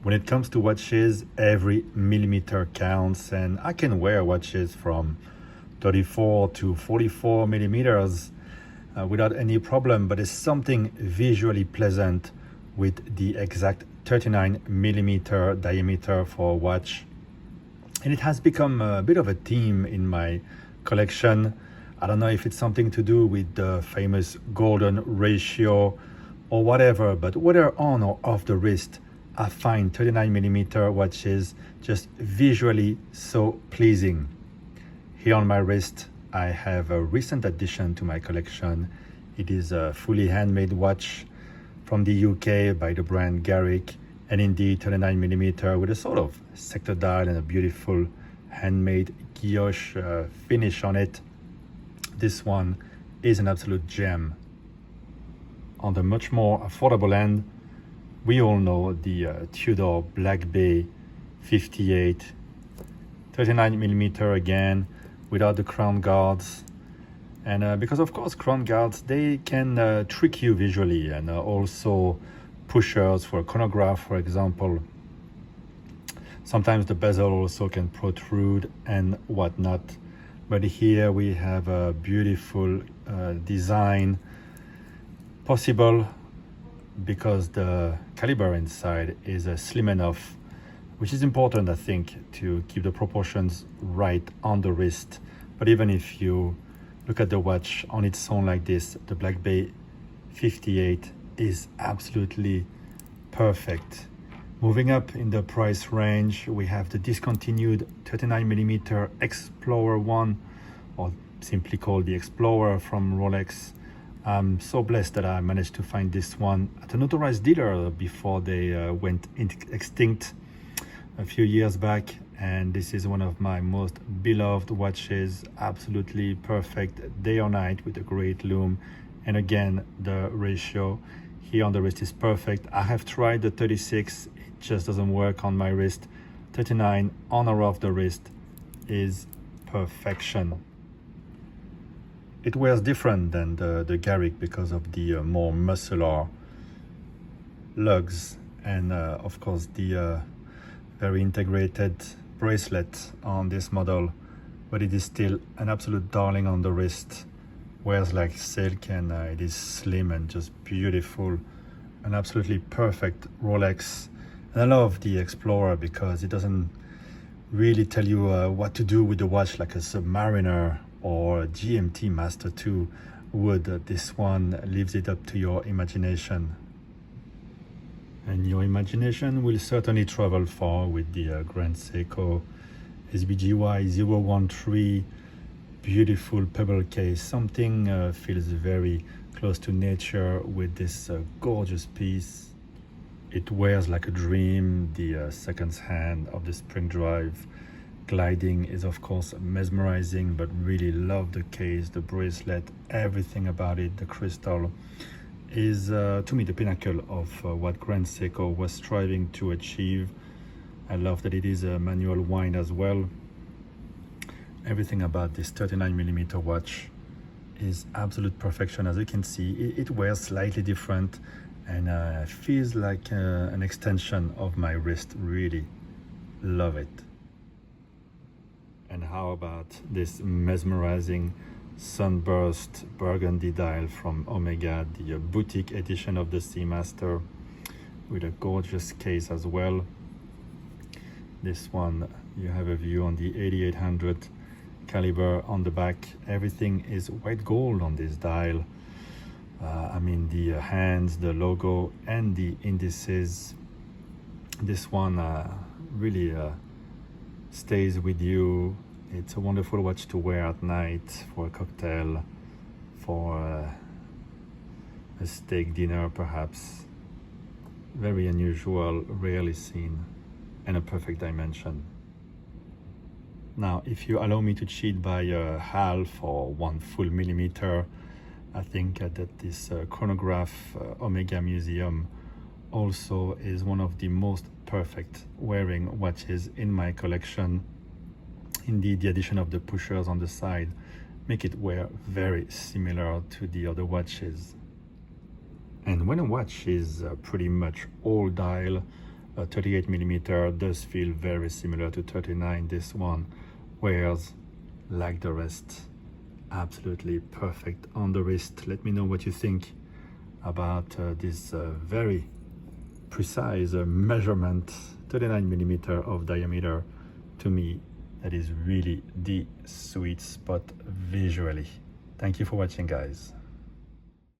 When it comes to watches, every millimeter counts, and I can wear watches from 34 to 44 millimeters without any problem, but it's something visually pleasant with the exact 39 millimeter diameter for a watch. And it has become a bit of a theme in my collection. I don't know if it's something to do with the famous golden ratio or whatever, but whether on or off the wrist, I find 39 millimeter watches just visually so pleasing. Here on my wrist, I have a recent addition to my collection. It is a fully handmade watch from the UK by the brand Garrick, and indeed 39 millimeter with a sort of sector dial and a beautiful handmade guilloche finish on it. This one is an absolute gem. On the much more affordable end, we all know the Tudor Black Bay 58, 39 millimeter again, without the crown guards. And because of course crown guards, they can trick you visually, and also pushers for a chronograph, for example. Sometimes the bezel also can protrude and whatnot. But here we have a beautiful design possible because the caliber inside is slim enough, which is important, I think, to keep the proportions right on the wrist. But even if you look at the watch on its own like this, the Black Bay 58 is absolutely perfect. Moving up in the price range, we have the discontinued 39 millimeter Explorer 1, or simply called the Explorer from Rolex. I'm so blessed that I managed to find this one at an authorized dealer before they went extinct a few years back. And this is one of my most beloved watches, absolutely perfect day or night with a great lume. And again, the ratio here on the wrist is perfect. I have tried the 36, it just doesn't work on my wrist. 39 on or off the wrist is perfection. It wears different than the Garrick because of the more muscular lugs and of course the very integrated bracelet on this model, but it is still an absolute darling on the wrist. Wears like silk, and it is slim and just beautiful. An absolutely perfect Rolex. And I love the Explorer because it doesn't really tell you what to do with the watch like a Submariner or a GMT Master 2 would. This one leaves it up to your imagination. And your imagination will certainly travel far with the Grand Seiko SBGY 013 beautiful pebble case. Something feels very close to nature with this gorgeous piece. It wears like a dream. The seconds hand of the spring drive gliding is of course mesmerizing, but really love the case, the bracelet, everything about it. The crystal is to me the pinnacle of what Grand Seiko was striving to achieve. I love that it is a manual wind as well. Everything about this 39 millimeter watch is absolute perfection. As you can see, it wears slightly different and feels like an extension of my wrist. Really love it. And how about this mesmerizing sunburst burgundy dial from Omega, the boutique edition of the Seamaster, with a gorgeous case as well. This one, you have a view on the 8800 caliber on the back. Everything is white gold on this dial. I mean, the hands, the logo, and the indices. This one really stays with you. It's a wonderful watch to wear at night for a cocktail, for a steak dinner perhaps. Very unusual, rarely seen, and a perfect dimension. Now, if you allow me to cheat by a half or 1 full millimeter, I think that this chronograph Omega Museum also is one of the most perfect wearing watches in my collection. Indeed, the addition of the pushers on the side make it wear very similar to the other watches. And when a watch is pretty much all dial, 38 millimeter does feel very similar to 39. This one wears like the rest, absolutely perfect on the wrist. Let me know what you think about this very precise measurement, 39 millimeter of diameter. To me, that is really the sweet spot visually. Thank you for watching, guys.